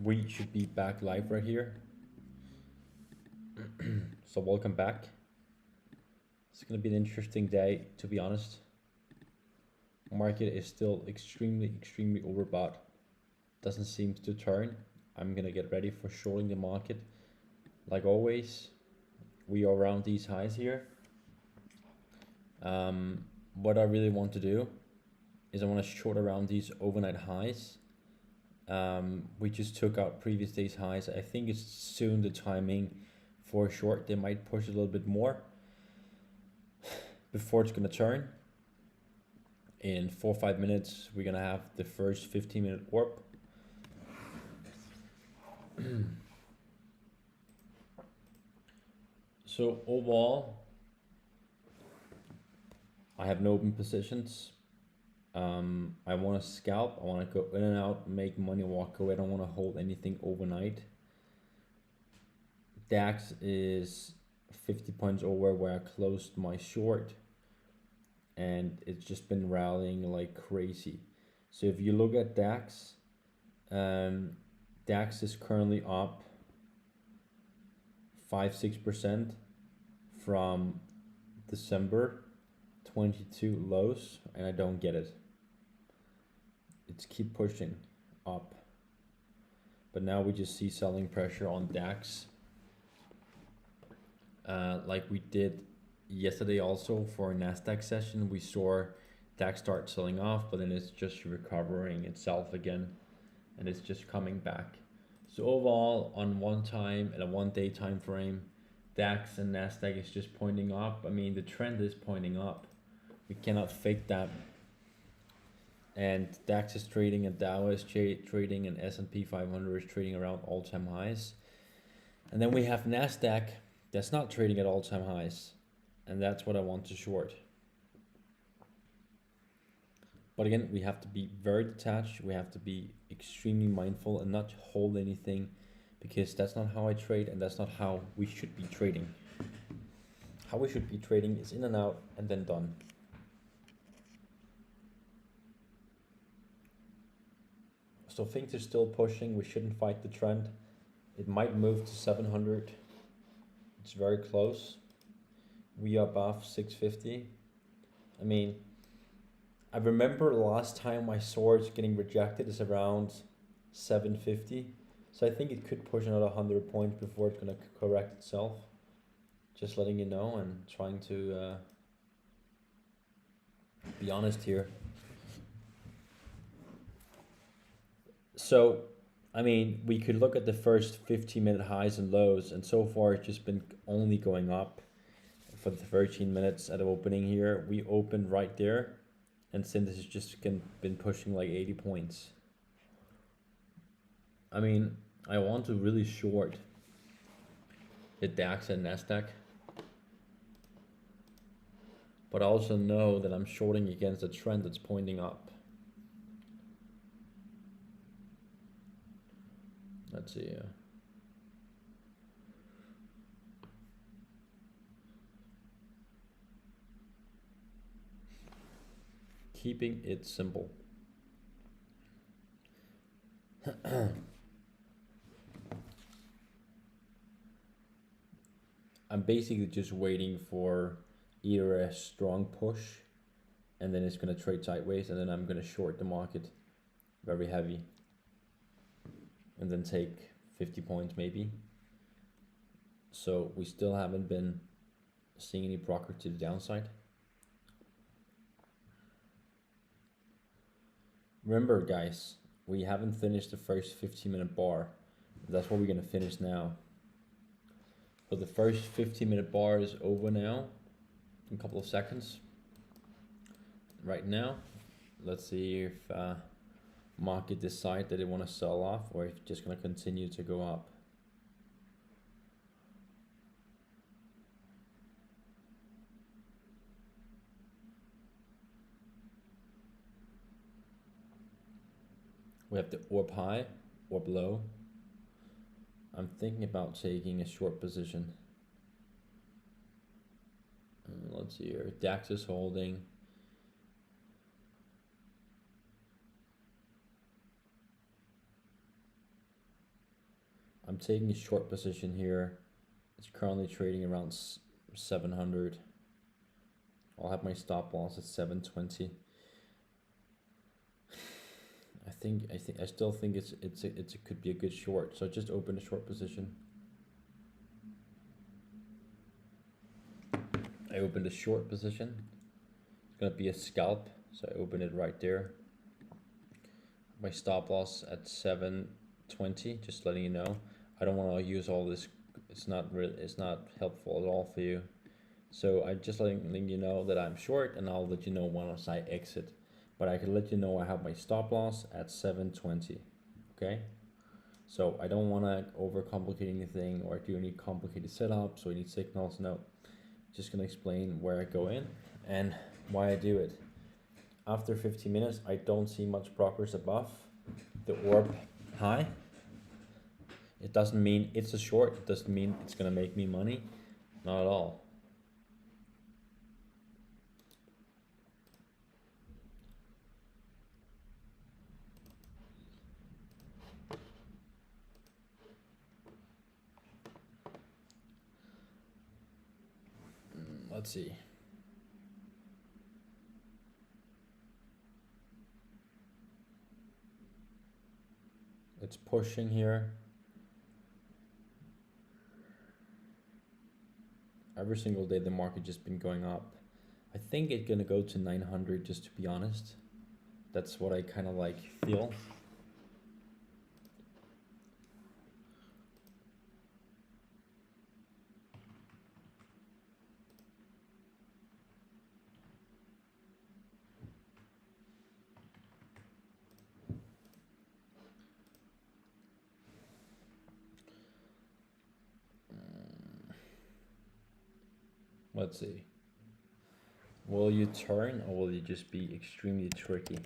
We should be back live right here. So welcome back. It's gonna be an interesting day, to be honest. Market is still extremely overbought. Doesn't seem to turn. I'm gonna get ready for shorting the market. Like always, we are around these highs here. What I really want to do is I want to short around these overnight highs. We just took out previous day's highs. I think it's soon the timing for a short. They might push a little bit more before it's gonna turn. In 4 or 5 minutes, we're gonna have the first 15-minute orb. So overall, I have no open positions. I want to scalp. I want to go in and out, make money, walk away. I don't want to hold anything overnight. DAX is 50 points over where I closed my short, and it's just been rallying like crazy. So if you look at DAX, DAX is currently up 5-6% from December 22 lows, and I don't get it. It's keep pushing up, but now we just see selling pressure on DAX, like we did yesterday also for a Nasdaq session. We saw DAX start selling off, but then it's just recovering itself again, and it's just coming back. So overall, on one time and a 1 day time frame, DAX and Nasdaq is just pointing up. I mean, the trend is pointing up. We cannot fake that. And DAX is trading, and Dow is trading, and S&P 500 is trading around all-time highs. And then we have Nasdaq that's not trading at all-time highs, and that's what I want to short. But again, we have to be very detached. We have to be extremely mindful and not hold anything, because that's not how I trade, and that's not how we should be trading. How we should be trading is in and out and then done. So things are still pushing. We shouldn't fight the trend. It might move to 700. It's very close. We are above 650. I mean, I remember last time I saw it getting rejected is around 750. So I think it could push another 100 points before it's gonna correct itself. Just letting you know and trying to be honest here. So, I mean, we could look at the first 15-minute highs and lows, and so far it's just been only going up for the 13 minutes at the opening here. We opened right there, and since this has just been pushing like 80 points. I mean, I want to really short the DAX and Nasdaq, but I also know that I'm shorting against a trend that's pointing up. Let's see. Keeping it simple. I'm basically just waiting for either a strong push, and then it's gonna trade sideways, and then I'm gonna short the market very heavy, and then take 50 points maybe. So we still haven't been seeing any progress to the downside. Remember guys, we haven't finished the first 15-minute bar. That's what we're gonna finish now. So the first 15-minute bar is over now in a couple of seconds. Right now, let's see if market decide that they want to sell off, or if it's just going to continue to go up. We have the orb high, orb low. I'm thinking about taking a short position. Let's see here. DAX is holding. I'm taking a short position here. It's currently trading around 700. I'll have my stop loss at 720. I still think it could be a good short. So just open a short position. I opened a short position. It's gonna be a scalp, so I open it right there. My stop loss at 720. Just letting you know. I don't want to use all this. It's not helpful at all for you. So I'm just letting you know that I'm short, and I'll let you know once I exit. But I can let you know I have my stop loss at 720. Okay. So I don't want to overcomplicate anything or do any complicated setups or any signals. No, just gonna explain where I go in and why I do it. After 15 minutes, I don't see much progress above the orb high. It doesn't mean it's a short. It doesn't mean it's gonna make me money. Not at all. Let's see. It's pushing here. Every single day the market just been going up. I think it's gonna go to 900, just to be honest. That's what I kind of like feel. Let's see. Will you turn or will you just be extremely tricky?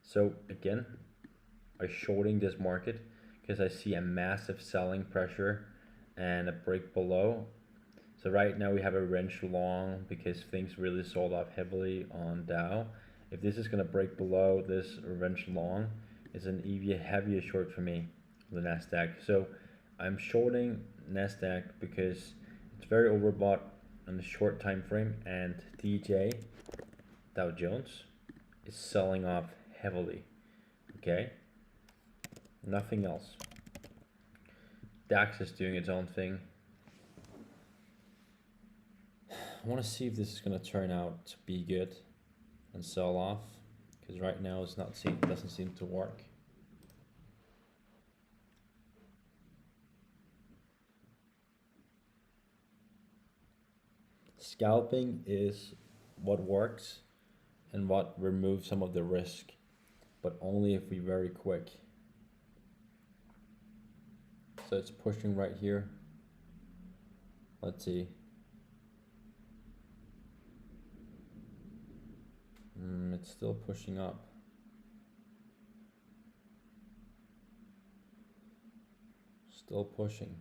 So again, I'm shorting this market because I see a massive selling pressure and a break below. So right now we have a wrench long because things really sold off heavily on Dow. If this is going to break below this wrench long, it's an even heavier short for me, the Nasdaq. So I'm shorting Nasdaq because it's very overbought on the short time frame, and DJ, Dow Jones, is selling off heavily. Okay, nothing else. DAX is doing its own thing. I want to see if this is going to turn out to be good and sell off, because right now it doesn't seem to work. Scalping is what works and what removes some of the risk, but only if we very quick. So it's pushing right here. Let's see. It's still pushing up. Still pushing.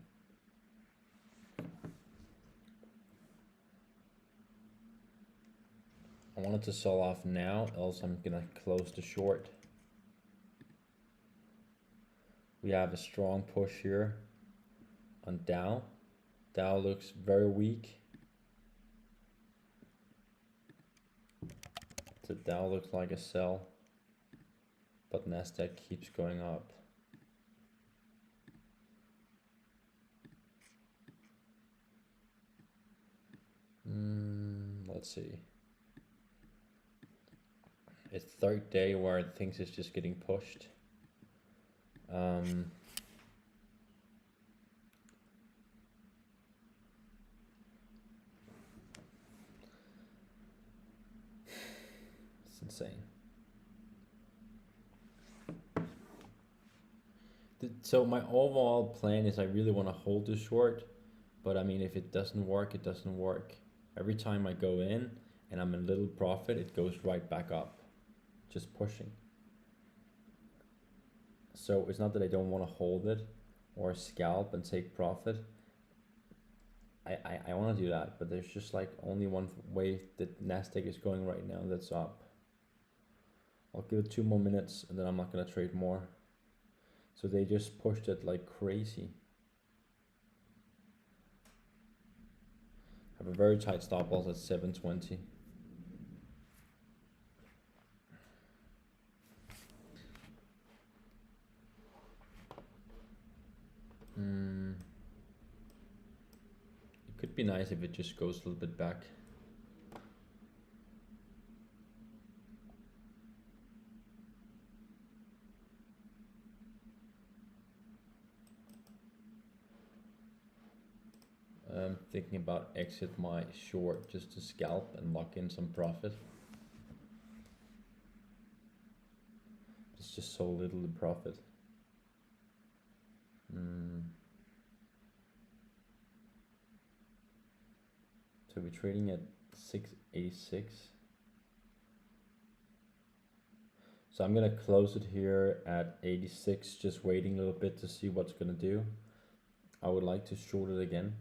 I want it to sell off now, else I'm gonna close the short. We have a strong push here on Dow. Dow looks very weak. The Dow looks like a sell, but Nasdaq keeps going up. Let's see. It's third day where things is just getting pushed. It's insane. So my overall plan is I really want to hold this short, but I mean, if it doesn't work, it doesn't work. Every time I go in and I'm in little profit, it goes right back up, just pushing. So it's not that I don't want to hold it or scalp and take profit. I want to do that, but there's just like only one way that Nasdaq is going right now, that's up. I'll give it 2 more minutes and then I'm not going to trade more. So they just pushed it like crazy. Have a very tight stop loss at 720. It could be nice if it just goes a little bit back. I'm thinking about exit my short just to scalp and lock in some profit. It's just so little in profit. So we're trading at 686. So I'm gonna close it here at 86, just waiting a little bit to see what's gonna do. I would like to short it again.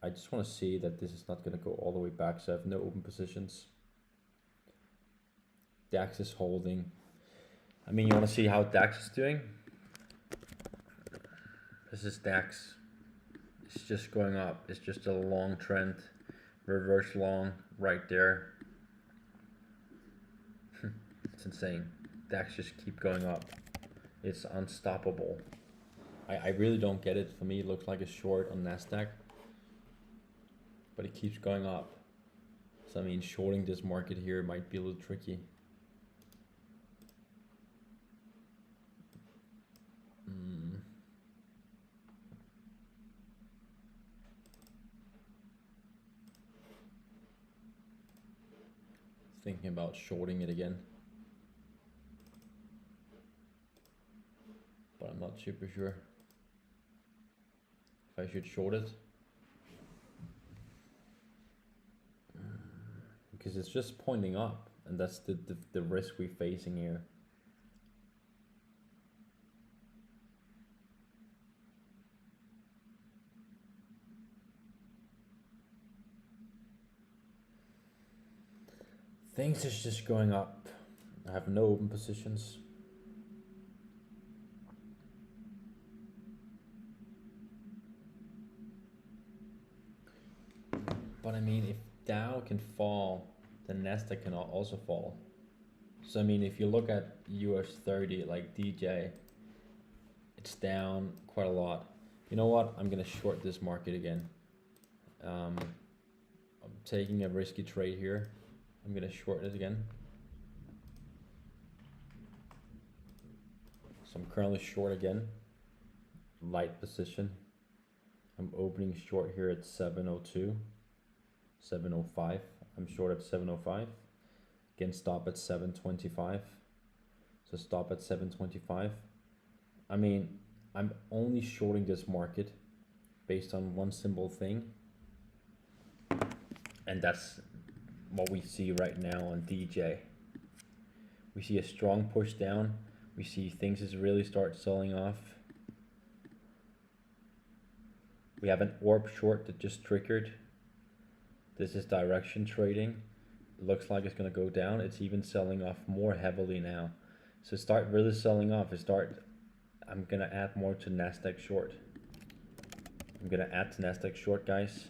I just want to see that this is not gonna go all the way back, so I have no open positions. DAX is holding. I mean, you want to see how DAX is doing? This is DAX. It's just going up. It's just a long trend. Reverse long right there. It's insane. DAX just keep going up. It's unstoppable. I really don't get it. For me, it looks like a short on NASDAQ. But it keeps going up. So I mean, shorting this market here might be a little tricky. Thinking about shorting it again. But I'm not super sure if I should short it. Because it's just pointing up, and that's the risk we're facing here. Things is just going up. I have no open positions. But I mean, if Dow can fall, then Nasdaq can also fall. So I mean, if you look at US 30, like DJ, it's down quite a lot. You know what? I'm gonna short this market again. I'm taking a risky trade here. I'm gonna short it again. So I'm currently short again. Light position. I'm opening short here at 702. 705. I'm short at 705. Again, stop at 725. So stop at 725. I mean, I'm only shorting this market based on one simple thing. And that's what we see right now on DJ. We see a strong push down. We see things is really start selling off. We have an orb short that just triggered. This is direction trading. It looks like it's going to go down. It's even selling off more heavily now. So start really selling off. I'm going to add more to NASDAQ short. I'm going to add to NASDAQ short, guys.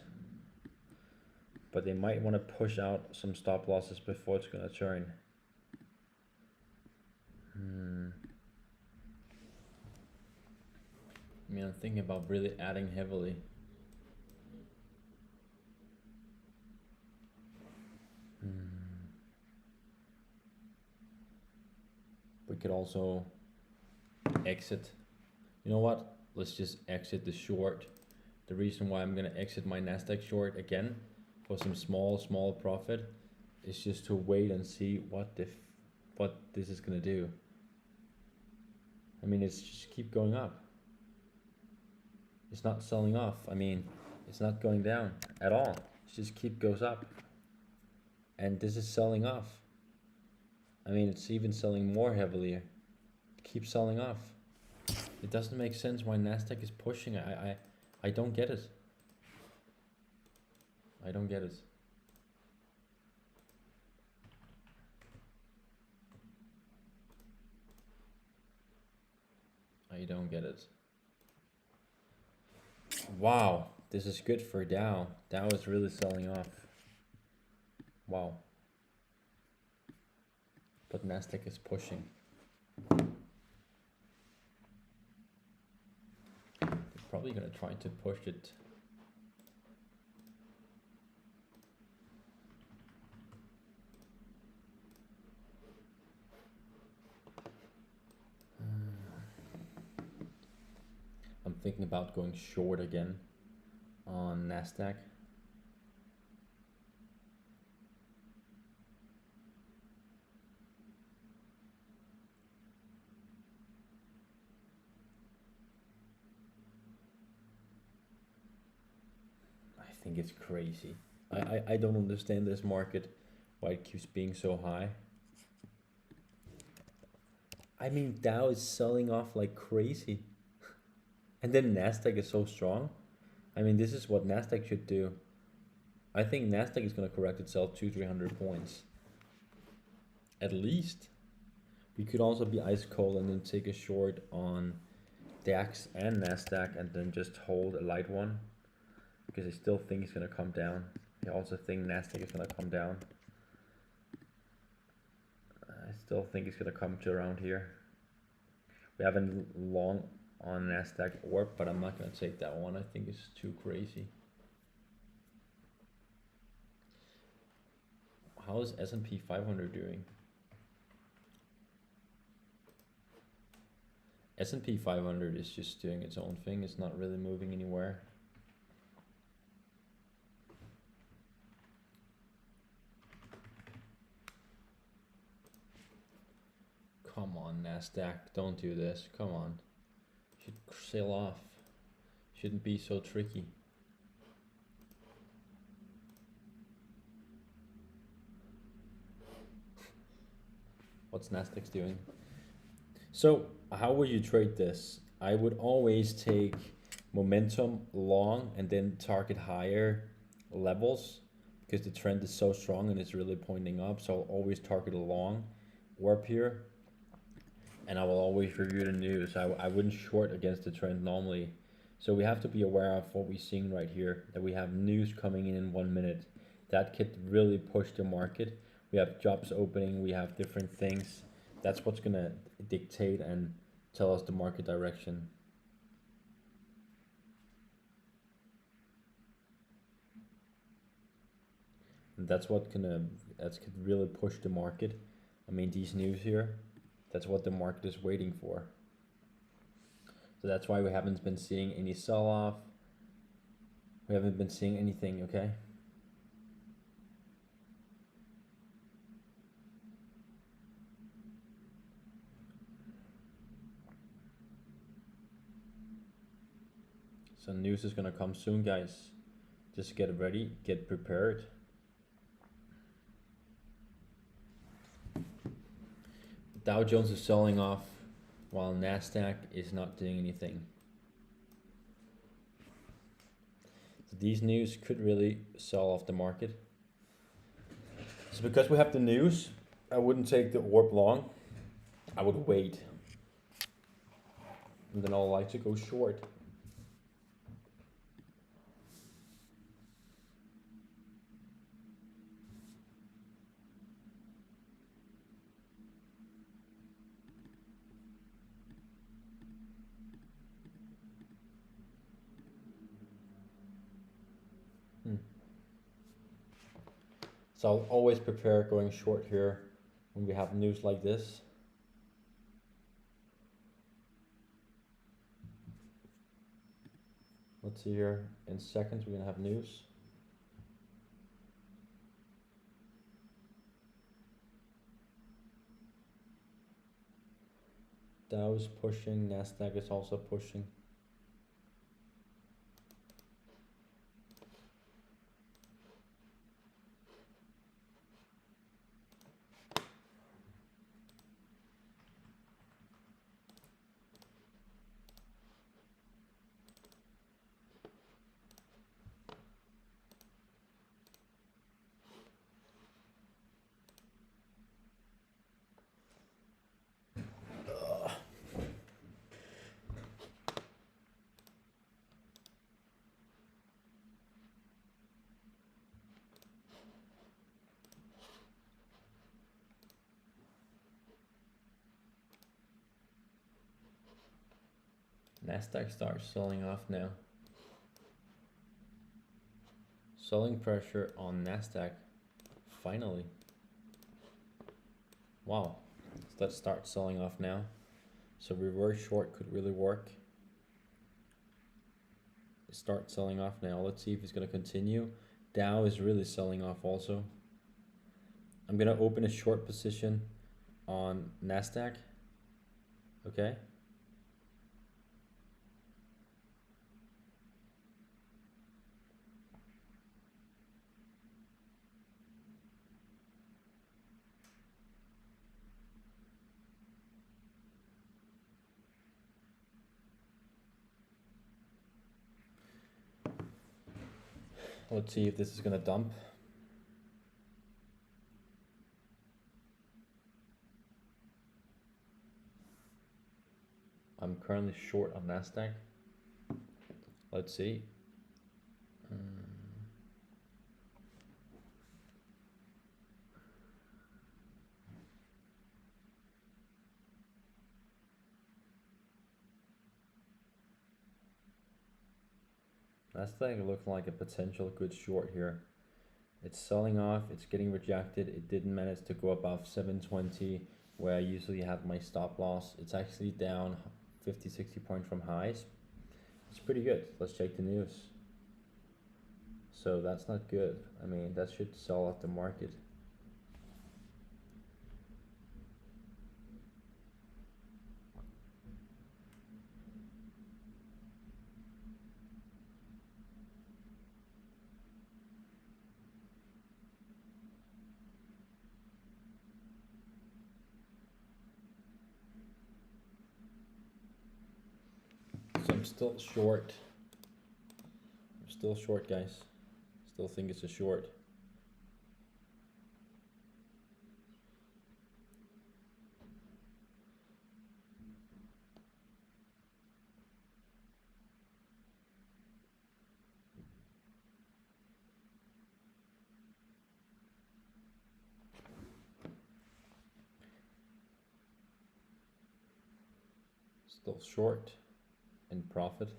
But they might want to push out some stop losses before it's going to turn. I mean, I'm thinking about really adding heavily. We could also exit. You know what? Let's just exit the short. The reason why I'm going to exit my NASDAQ short again for some small profit is just to wait and see what this is going to do. I mean, it's just keep going up. It's not selling off. I mean, it's not going down at all. It just goes up. And this is selling off. I mean, it's even selling more heavily. It keeps selling off. It doesn't make sense why NASDAQ is pushing. I don't get it. I don't get it. I don't get it. Wow, this is good for Dow. Dow is really selling off. Wow. But Nasdaq is pushing. They're probably gonna try to push it. I'm thinking about going short again on Nasdaq. I think it's crazy. I don't understand this market, why it keeps being so high. I mean, Dow is selling off like crazy. And then Nasdaq is so strong. I mean, this is what Nasdaq should do. I think Nasdaq is going to correct itself 200-300 points. At least. We could also be ice cold and then take a short on DAX and Nasdaq and then just hold a light one. Because I still think it's going to come down. I also think Nasdaq is going to come down. I still think it's going to come to around here. We haven't long on Nasdaq or, but I'm not going to take that one. I think it's too crazy. How is S&P 500 doing? S&P 500 is just doing its own thing. It's not really moving anywhere. Come on, Nasdaq, don't do this. Come on. Should sail off. Shouldn't be so tricky. What's Nasdaq's doing? So how would you trade this? I would always take momentum long and then target higher levels because the trend is so strong and it's really pointing up. So I'll always target a long warp here. And I will always review the news. I wouldn't short against the trend normally. So we have to be aware of what we're seeing right here, that we have news coming in 1 minute. That could really push the market. We have jobs opening, we have different things. That's what's gonna dictate and tell us the market direction. And that's could really push the market. I mean, these news here, that's what the market is waiting for. So that's why we haven't been seeing any sell-off. We haven't been seeing anything, okay? So news is gonna come soon, guys. Just get ready, get prepared. Dow Jones is selling off while Nasdaq is not doing anything. So these news could really sell off the market. So because we have the news, I wouldn't take the orb long. I would wait. And then I'll like to go short. So I'll always prepare going short here when we have news like this. Let's see here, in seconds we're gonna have news. Dow is pushing, Nasdaq is also pushing. Nasdaq starts selling off now. Selling pressure on Nasdaq. Finally. Wow. Let's start selling off now. So reverse short could really work. Start selling off now. Let's see if it's going to continue. Dow is really selling off also. I'm going to open a short position on Nasdaq. Okay. Let's see if this is going to dump. I'm currently short on Nasdaq. Let's see. Nasdaq looks like a potential good short here. It's selling off, it's getting rejected. It didn't manage to go above 720 where I usually have my stop loss. It's actually down 50-60 points from highs. It's pretty good. Let's check the news. So that's not good. I mean, that should sell off the market. So I'm still short. I'm still short, guys. Still think it's a short. Still short in profit.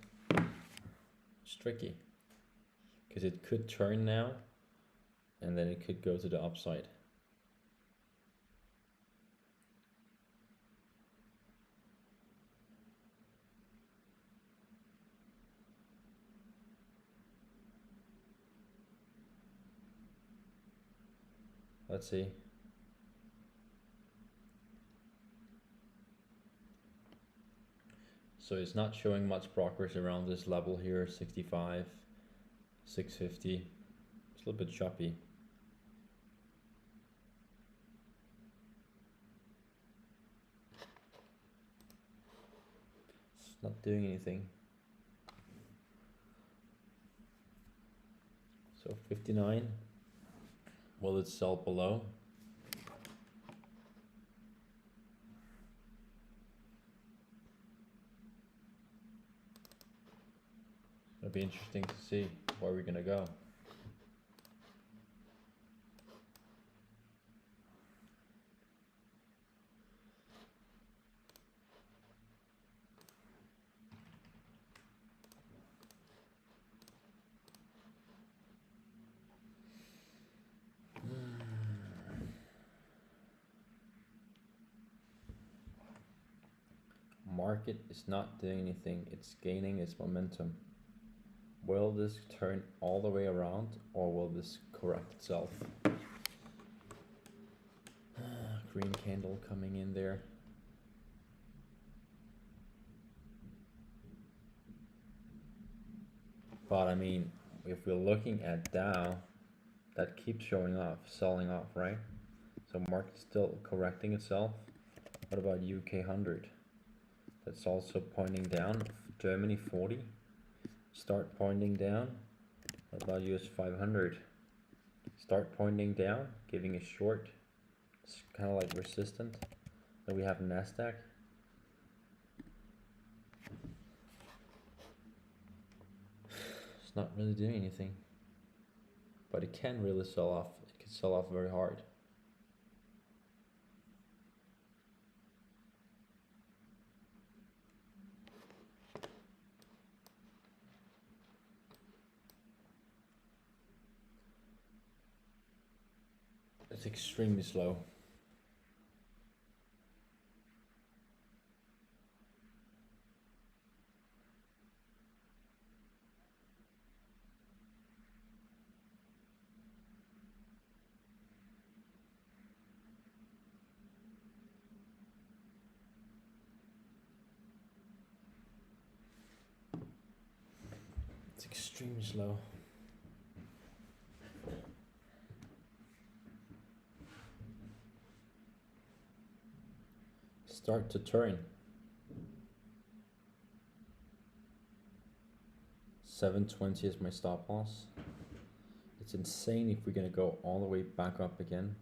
It's tricky because it could turn now and then it could go to the upside. Let's see. So it's not showing much progress around this level here, 65, 650. It's a little bit choppy. It's not doing anything. So 59. Will it sell below? It'll be interesting to see where we're gonna go. Market is not doing anything. It's gaining its momentum. Will this turn all the way around or will this correct itself? Green candle coming in there. But I mean, if we're looking at Dow, that keeps showing off, selling off, right? So market's still correcting itself. What about UK 100? That's also pointing down. Germany 40. Start pointing down. What about US 500? Start pointing down, giving a short. It's kind of like resistant. Then we have Nasdaq. It's not really doing anything. But it can really sell off. It can sell off very hard. It's extremely slow. It's extremely slow. Start to turn. 720 is my stop loss. It's insane if we're gonna go all the way back up again.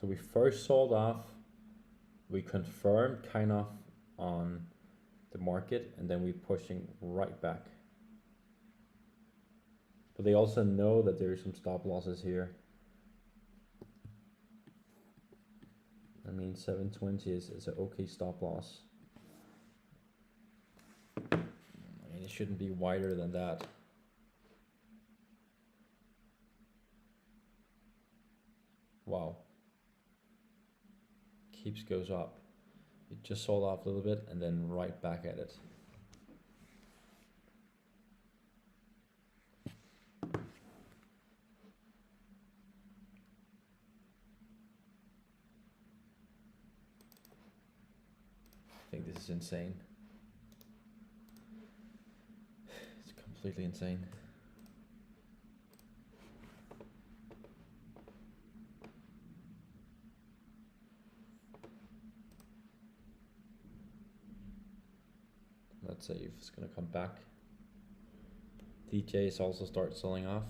So we first sold off, we confirmed kind of on the market, and then we're pushing right back. But they also know that there is some stop losses here. I mean, 720 is an okay stop loss. I mean, it shouldn't be wider than that. Wow. Keeps goes up. It just sold off a little bit and then right back at it. I think this is insane. It's completely insane. Let's see if it's gonna come back. DJs also start selling off.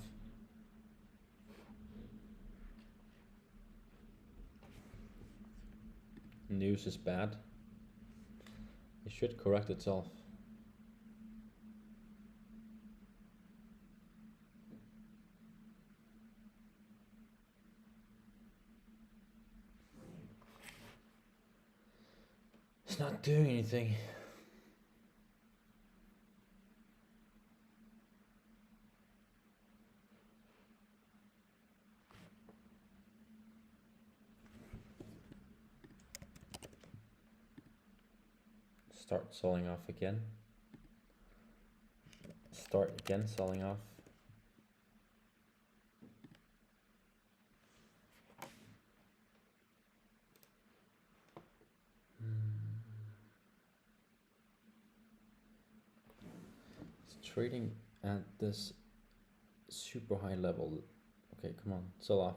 News is bad. It should correct itself. It's not doing anything. Start selling off again. Start again selling off. It's trading at this super high level. Okay, come on, sell off.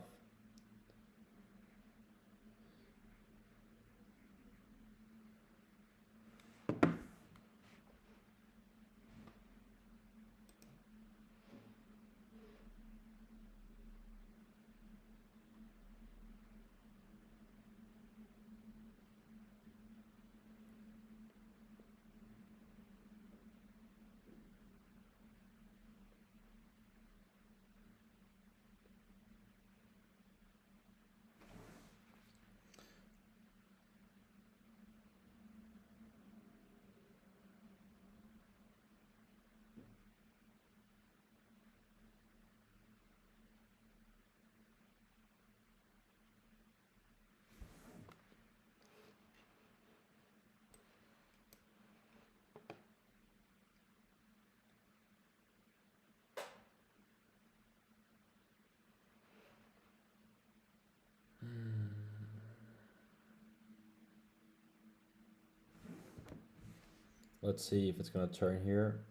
Let's see if it's gonna turn here.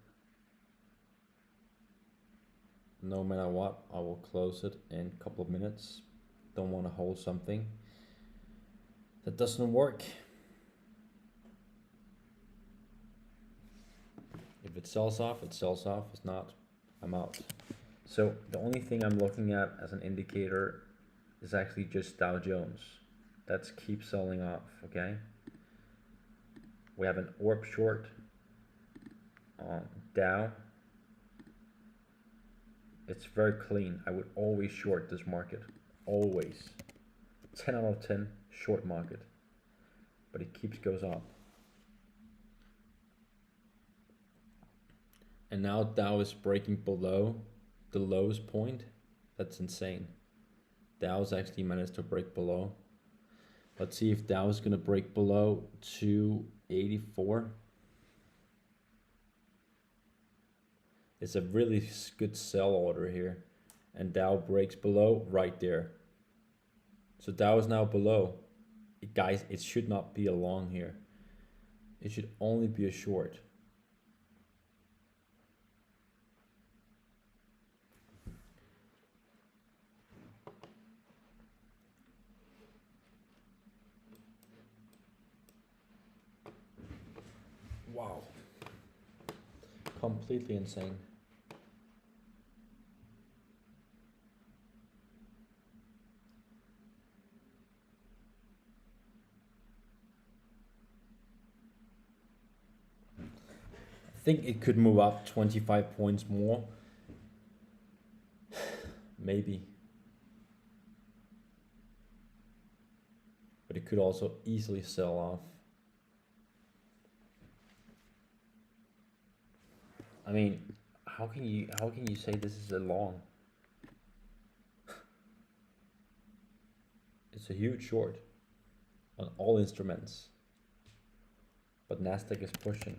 No matter what, I will close it in a couple of minutes. Don't want to hold something that doesn't work. If it sells off, it sells off. If not, I'm out. So the only thing I'm looking at as an indicator is actually just Dow Jones. That's keep selling off, okay? We have an orb short on Dow. It's very clean. I would always short this market. Always. 10 out of 10 short market. But it keeps goes up. And now Dow is breaking below the lowest point. That's insane. Dow's actually managed to break below. Let's see if Dow's gonna break below 284. It's a really good sell order here, and Dow breaks below right there. So Dow is now below. Guys, it should not be a long here. It should only be a short. Wow. Completely insane. I think it could move up 25 points more. Maybe. But it could also easily sell off. I mean, how can you say this is a long? It's a huge short on all instruments. But Nasdaq is pushing.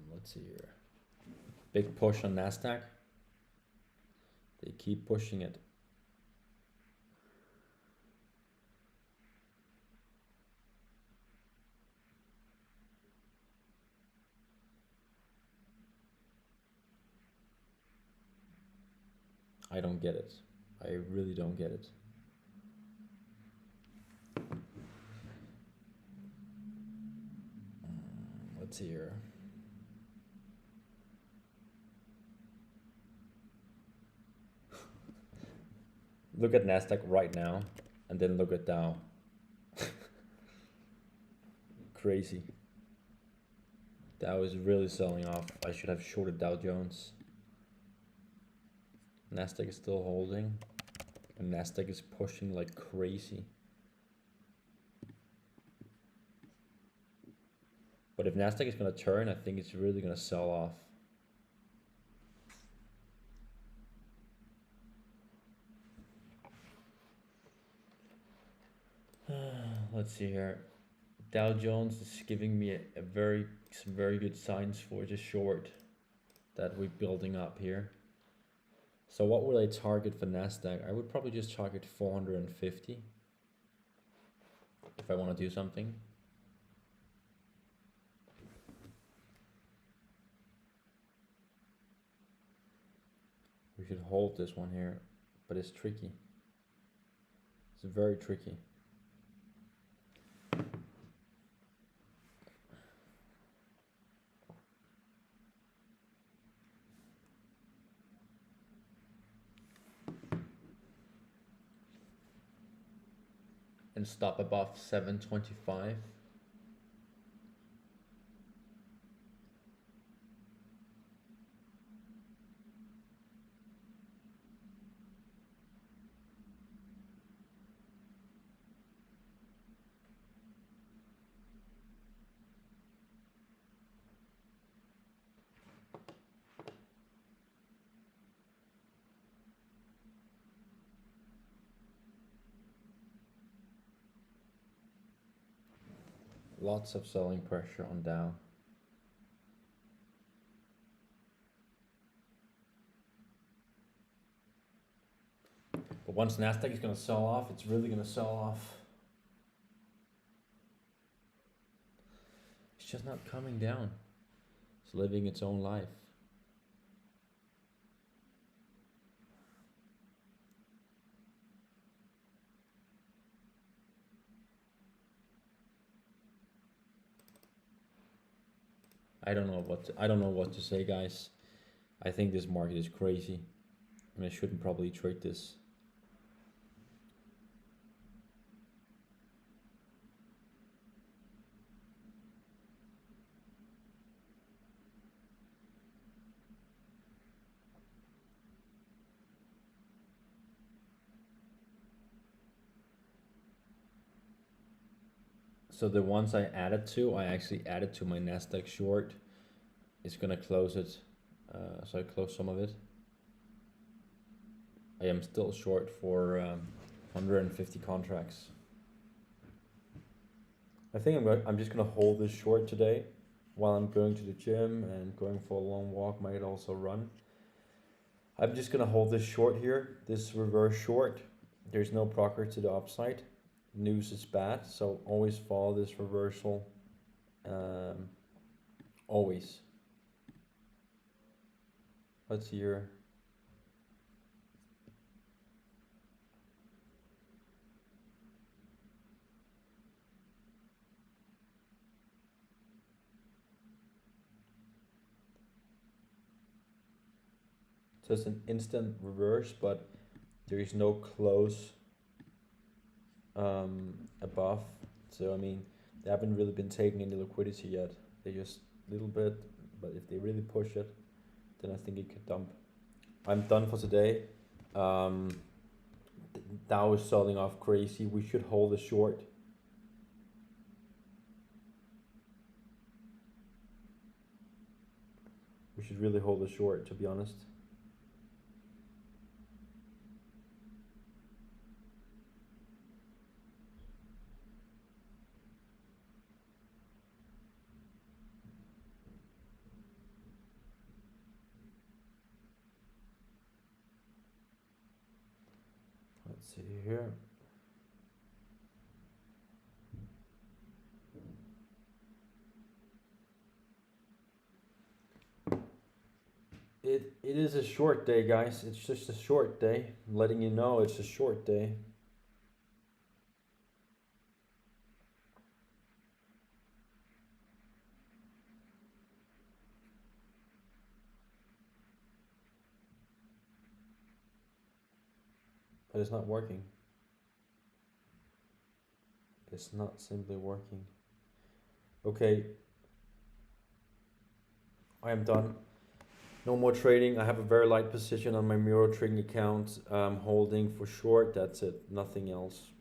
Let's see here. Big push on Nasdaq. They keep pushing it. I don't get it. I really don't get it. Let's see here. Look at Nasdaq right now, and then look at Dow. Crazy. Dow is really selling off. I should have shorted Dow Jones. Nasdaq is still holding, and Nasdaq is pushing like crazy. But if Nasdaq is gonna turn, I think it's really gonna sell off. Let's see here. Dow Jones is giving me some very good signs for the short that we're building up here. So what would I target for Nasdaq? I would probably just target 450 if I want to do something. We should hold this one here, but it's tricky. It's very tricky. And stop above 725. Lots of selling pressure on Dow. But once Nasdaq is going to sell off, it's really going to sell off. It's just not coming down. It's living its own life. I don't know what to say, guys. I think this market is crazy, and I shouldn't probably trade this. So the ones I added to, I actually added to my Nasdaq short. It's gonna close it. So I closed some of it. I am still short for 150 contracts. I think I'm just gonna hold this short today while I'm going to the gym and going for a long walk. Might also run. I'm just gonna hold this short here, this reverse short. There's no progress to the upside. News is bad, so always follow this reversal. Always. Let's see here. So it's an instant reverse, but there is no close above. So I mean, they haven't really been taking any liquidity yet. They just a little bit, but if they really push it, then I think it could dump. I'm done for today. Dow is selling off crazy. We should hold a short. We should really hold a short, to be honest. Let's see here. It is a short day, guys. It's just a short day. I'm letting you know it's a short day. But it's not working. It's not simply working. Okay. I am done. No more trading. I have a very light position on my Miro trading account. Holding for short. That's it. Nothing else.